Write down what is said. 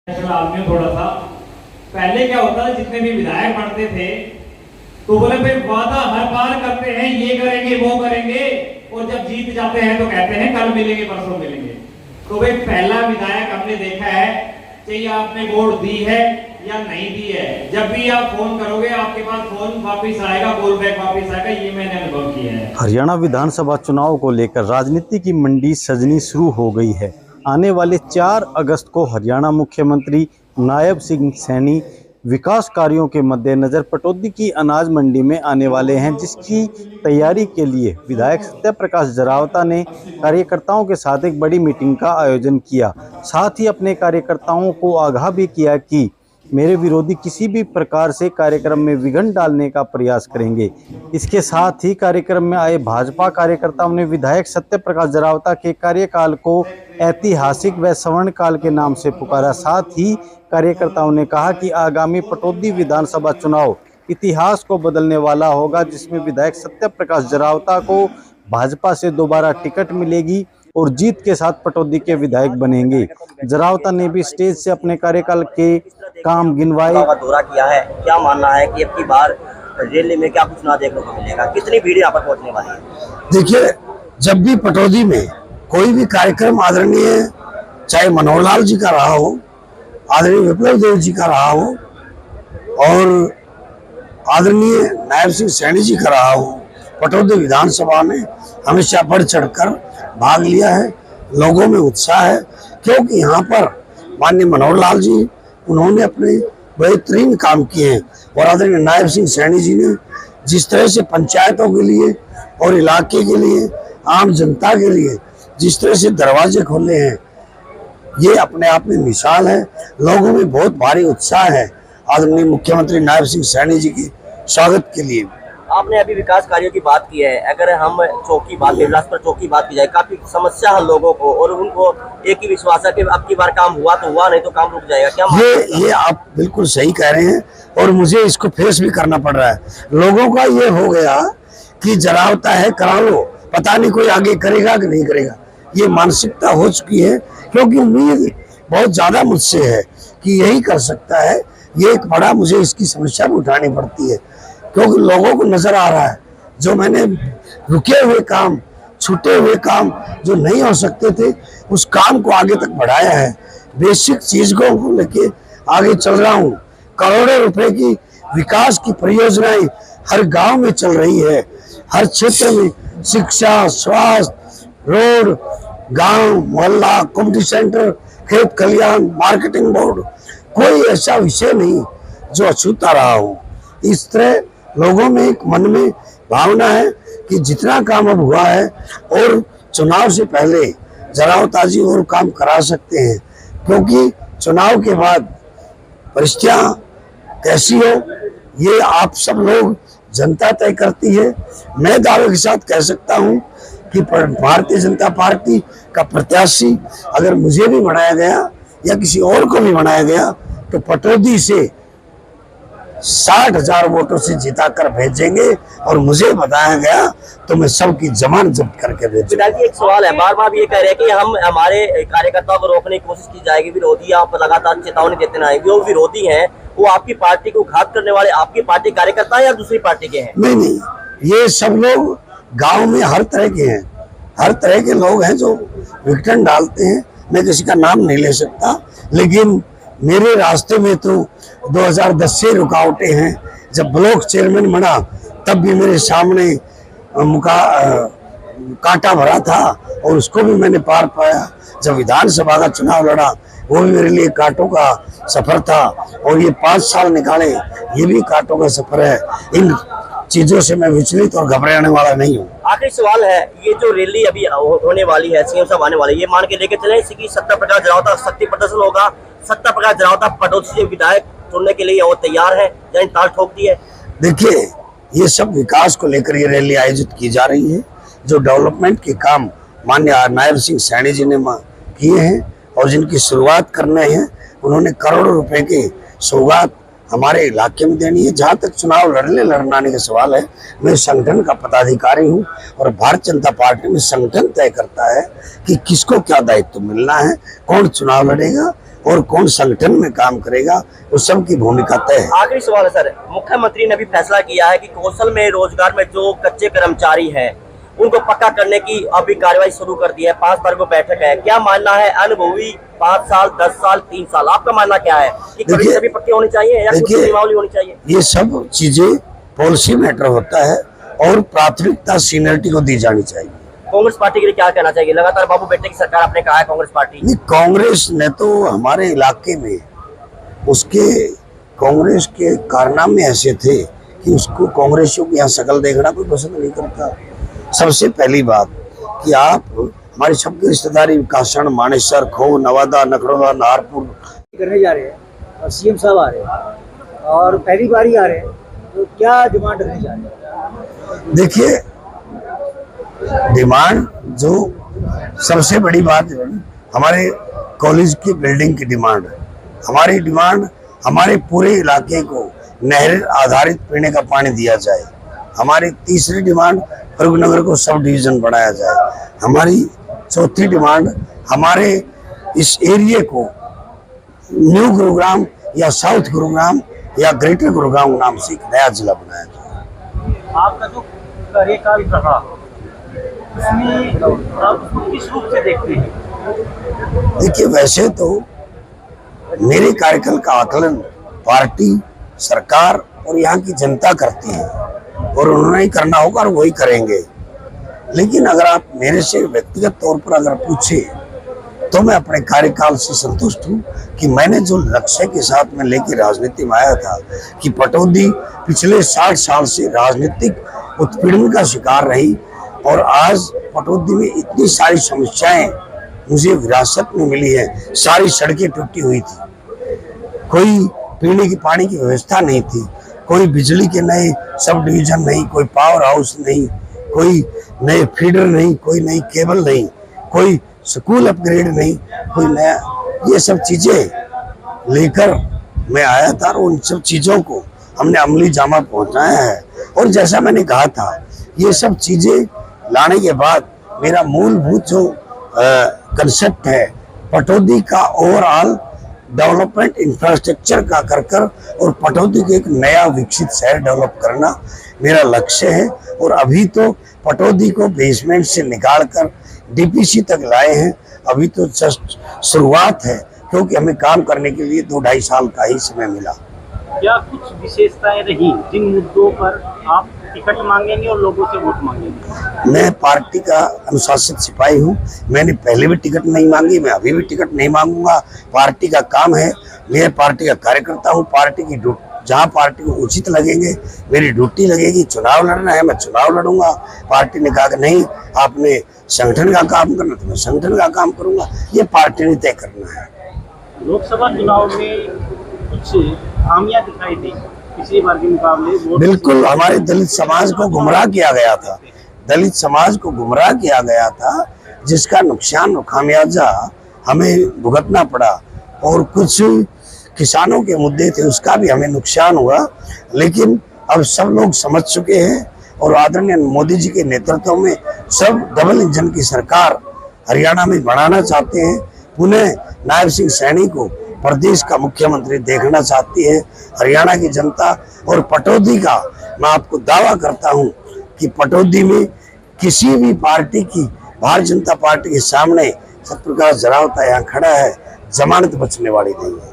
आदमी थोड़ा सा पहले क्या होता था, जितने भी विधायक बनते थे तो बोले भाई वादा हर बार करते हैं, ये करेंगे वो करेंगे, और जब जीत जाते हैं तो कहते हैं कल मिलेंगे परसों मिलेंगे। तो भाई पहला विधायक हमने देखा है, चाहे आपने वोट दी है या नहीं दी है, जब भी आप फोन करोगे आपके पास फोन वापस आएगा, कॉल बैक वापस आएगा, ये मैंने अनुभव किया है। हरियाणा विधानसभा चुनाव को लेकर राजनीति की मंडी सजनी शुरू हो गई है। आने वाले 4 अगस्त को हरियाणा मुख्यमंत्री नायब सिंह सैनी विकास कार्यों के मद्देनजर पटौदी की अनाज मंडी में आने वाले हैं, जिसकी तैयारी के लिए विधायक सत्य प्रकाश जरावता ने कार्यकर्ताओं के साथ एक बड़ी मीटिंग का आयोजन किया। साथ ही अपने कार्यकर्ताओं को आगाह भी किया कि मेरे विरोधी किसी भी प्रकार से कार्यक्रम में विघ्न डालने का प्रयास करेंगे। इसके साथ ही कार्यक्रम में आए भाजपा कार्यकर्ताओं ने विधायक सत्य प्रकाश जरावता के कार्यकाल को ऐतिहासिक व स्वर्ण काल के नाम से पुकारा। साथ ही कार्यकर्ताओं ने कहा कि आगामी पटौदी विधानसभा चुनाव इतिहास को बदलने वाला होगा, जिसमें विधायक सत्य प्रकाश जरावता को भाजपा से दोबारा टिकट मिलेगी और जीत के साथ पटौदी के विधायक बनेंगे। जरावता ने भी स्टेज से अपने कार्यकाल के काम गिनवाए। दौरा किया है, क्या मानना है कि अब की बार रैली में क्या कुछ ना देखने को मिलेगा, कितनी भीड़ यहाँ पर पहुँचने वाली है? देखिए, जब भी पटौदी में कोई भी कार्यक्रम आदरणीय चाहे मनोहर लाल जी का रहा हो, आदरणीय विप्लव देव जी का रहा हो और आदरणीय नायब सिंह सैनी जी का रहा हो, पटौदी विधानसभा में हमेशा बढ़ चढ़कर भाग लिया है। लोगों में उत्साह है क्योंकि यहाँ पर माननीय मनोहर लाल जी उन्होंने अपने बेहतरीन काम किए हैं और आदरणीय नायब सिंह सैनी जी ने जिस तरह से पंचायतों के लिए और इलाके के लिए, आम जनता के लिए जिस तरह से दरवाजे खोले हैं, ये अपने आप में मिसाल है। लोगों में बहुत भारी उत्साह है आदरणीय मुख्यमंत्री नायब सिंह सैनी जी के स्वागत के लिए। आपने अभी विकास कार्यों की बात की है, अगर हम चौकी बात पर चौकी बात की जाए, काफी समस्या है लोगों को और उनको एक ही विश्वास है कि अब की बार काम हुआ तो हुआ, नहीं तो काम रुक जाएगा। क्या ये आप बिल्कुल सही कह रहे हैं और मुझे इसको फेस भी करना पड़ रहा है। लोगों का ये हो गया कि जरावता है करा लो, पता नहीं कोई आगे करेगा कि नहीं करेगा, ये मानसिकता हो चुकी है क्योंकि उम्मीद बहुत ज्यादा मुझसे है कि यही कर सकता है। ये एक बड़ा मुझे इसकी समस्या भी उठानी पड़ती है क्योंकि लोगों को नजर आ रहा है जो मैंने रुके हुए काम, छूटे हुए काम जो नहीं हो सकते थे, उस काम को आगे तक बढ़ाया है। बेसिक चीजों को लेके आगे चल रहा हूँ। करोड़ों रुपए की विकास की परियोजनाएं हर गांव में चल रही है, हर क्षेत्र में शिक्षा, स्वास्थ्य, रोड, गांव, मोहल्ला, कम्युनिटी सेंटर, खेत खलियान, मार्केटिंग बोर्ड, कोई ऐसा विषय नहीं जो अछूता रहा हो। इस तरह लोगों में एक मन में भावना है कि जितना काम अब हुआ है और चुनाव से पहले जरावता जी और काम करा सकते हैं क्योंकि चुनाव के बाद परिस्थितियां कैसी हो ये आप सब लोग जनता तय करती है। मैं दावे के साथ कह सकता हूं कि भारतीय जनता पार्टी का प्रत्याशी अगर मुझे भी बनाया गया या किसी और को भी बनाया गया तो पटौदी से 60,000 वोटों से जिता कर भेजेंगे और मुझे बताया गया तो मैं सबकी जमानत जब्त करके भेजूंगा। एक सवाल है, बार बार ये कह रहे हैं कि हम हमारे कार्यकर्ताओं को रोकने की कोशिश की जाएगी, विरोधी आप लगातार चेतावनी देते ना, जो विरोधी हैं वो आपकी पार्टी को घात करने वाले आपकी पार्टी कार्यकर्ता है या दूसरी पार्टी के हैं? नहीं, ये सब लोग गाँव में हर तरह के हैं, हर तरह के लोग हैं जो विघटन डालते हैं। मैं किसी का नाम नहीं ले सकता, लेकिन मेरे रास्ते में तो 2010 से रुकावटें हैं। जब ब्लॉक चेयरमैन बना तब भी मेरे सामने कांटा भरा था और उसको भी मैंने पार पाया। जब विधानसभा का चुनाव लड़ा वो भी मेरे लिए कांटों का सफर था और ये 5 साल निकाले ये भी कांटों का सफर है। इन चीजों से मैं विचलित और घबराने वाला नहीं हूँ। आखिरी सवाल है, ये जो रैली अभी होने वाली है, सीएम साहब आने वाले, ये मान के लेके चले कि सत्ता प्रकाश जरावता शक्ति प्रदर्शन होगा, सत्ता प्रकाश जरावता पटौदी से विधायक चुनने के लिए वो तैयार है या ताल ठोक दी है? देखिए, ये सब विकास को लेकर ये रैली आयोजित की जा रही है। जो डेवलपमेंट के काम माननीय नायब सिंह सैनी जी ने किए हैं और जिनकी शुरुआत करने हैं, उन्होंने करोड़ों रुपए की सौगात हमारे इलाके में देनी है। जहाँ तक चुनाव लड़नाने का सवाल है, मैं संगठन का पदाधिकारी हूँ और भारतीय जनता पार्टी में संगठन तय करता है कि किसको क्या दायित्व मिलना है, कौन चुनाव लड़ेगा और कौन संगठन में काम करेगा, उस सब की भूमिका तय है। आखिरी सवाल है सर, मुख्यमंत्री ने भी फैसला किया है कि कौशल में रोजगार में जो कच्चे कर्मचारी हैं उनको पक्का करने की अभी कार्रवाई शुरू कर दी है। 5 तारीख को बैठक है, क्या मानना है? अनुभवी 5 साल, 10 साल, 3 साल, आपका मानना क्या है कि कभी सभी पक्के होने चाहिए या कुछ नियमावली होनी चाहिए? ये सब चीजें पॉलिसी मैटर होता है और प्राथमिकता सीनियरिटी को दी जानी चाहिए। कांग्रेस पार्टी के लिए क्या कहना चाहिए? लगातार बाबू बेटे की सरकार आपने कहा है कांग्रेस पार्टी। नहीं, कांग्रेस ने तो हमारे इलाके में उसके कांग्रेस के कारनामे ऐसे थे कि उसको कांग्रेसियों की यहाँ शकल देखना कोई पसंद नहीं करता। सबसे पहली बात कि आप हमारे सबके रिश्तेदारी कासण, मानेसर, खो, नवादा, नखरोला, नाहरपुर करने जा रहे हैं और सीएम साहब आ रहे हैं और पहली बार ही आ रहे हैं, तो क्या डिमांड रखने जा रहे हैं? देखिए, डिमांड जो सबसे बड़ी बात जो है हमारे कॉलेज की बिल्डिंग की डिमांड है। हमारी डिमांड हमारे पूरे इलाके को नहर आधारित पीने का पानी दिया जाए। हमारी तीसरी डिमांड फरूखनगर को सब डिवीजन बढ़ाया जाए। हमारी चौथी डिमांड हमारे इस एरिया को न्यू गुरुग्राम या साउथ गुरुग्राम या ग्रेटर गुरुग्राम नाम से एक नया जिला बनाया जाए। आपका जो कार्यकाल रहा उसमें आप उसको किस रूप से देखते हैं? देखिए, वैसे तो मेरे कार्यकाल का आकलन पार्टी, सरकार और यहाँ की जनता करती है और उन्होंने ही करना होगा और वही करेंगे। लेकिन अगर आप मेरे से व्यक्तिगत तौर पर अगर पूछे तो मैं अपने कार्यकाल से संतुष्ट हूँ कि मैंने जो लक्ष्य के साथ में लेकर राजनीति में आया था कि पटौदी पिछले 60 साल से राजनीतिक उत्पीड़न का शिकार रही और आज पटौदी में इतनी सारी समस्याएं मुझे विरासत में मिली है। सारी सड़कें टूटी हुई थी, कोई पीने की पानी की व्यवस्था नहीं थी, कोई बिजली के नए सब डिवीजन नहीं, कोई पावर हाउस नहीं, कोई नए फीडर नहीं, कोई नई केबल नहीं, कोई स्कूल अपग्रेड नहीं, कोई नया, ये सब चीजें लेकर मैं आया था और उन सब चीजों को हमने अमली जामा पहुंचाया है। और जैसा मैंने कहा था, ये सब चीजें लाने के बाद मेरा मूलभूत जो कंसेप्ट है पटौदी का ओवरऑल डेवलपमेंट इंफ्रास्ट्रक्चर का कर और पटौदी को एक नया विकसित शहर डेवलप करना मेरा लक्ष्य है। और अभी तो पटौदी को बेसमेंट से निकालकर डीपीसी तक लाए हैं। अभी तो जस्ट शुरुआत है, क्योंकि हमें काम करने के लिए 2-2.5 साल का ही समय मिला। क्या कुछ विशेषताएं रही जिन मुद्दों पर आप टिकट मांगेंगे और लोगों से वोट मांगेंगे? मैं पार्टी का अनुशासित सिपाही हूँ। मैंने पहले भी टिकट नहीं मांगी, मैं अभी भी टिकट नहीं मांगूंगा। पार्टी का काम है, मैं पार्टी का कार्यकर्ता हूँ। पार्टी की जहाँ पार्टी को उचित लगेंगे मेरी ड्यूटी लगेगी। चुनाव लड़ना है, मैं चुनाव लड़ूंगा। पार्टी ने कहा कि नहीं आपने संगठन का काम करना, तो मैं संगठन का काम करूंगा। ये पार्टी ने तय करना है। लोकसभा चुनाव में कुछ खामियां दिखाई दी पिछली बार के मुकाबले। बिल्कुल, हमारे दलित समाज को गुमराह किया गया था, दलित समाज को गुमराह किया गया था, जिसका नुकसान और खामियाजा हमें भुगतना पड़ा। और कुछ किसानों के मुद्दे थे, उसका भी हमें नुकसान हुआ। लेकिन अब सब लोग समझ चुके हैं और आदरणीय मोदी जी के नेतृत्व में सब डबल इंजन की सरकार हरियाणा में बनाना चाहते हैं। पुनः नायब सिंह सैनी को प्रदेश का मुख्यमंत्री देखना चाहती है हरियाणा की जनता। और पटौदी का मैं आपको दावा करता हूं कि पटौदी में किसी भी पार्टी की, भारतीय जनता पार्टी के सामने सत्यप्रकाश जरावता यहाँ खड़ा है, जमानत बचने वाली नहीं है।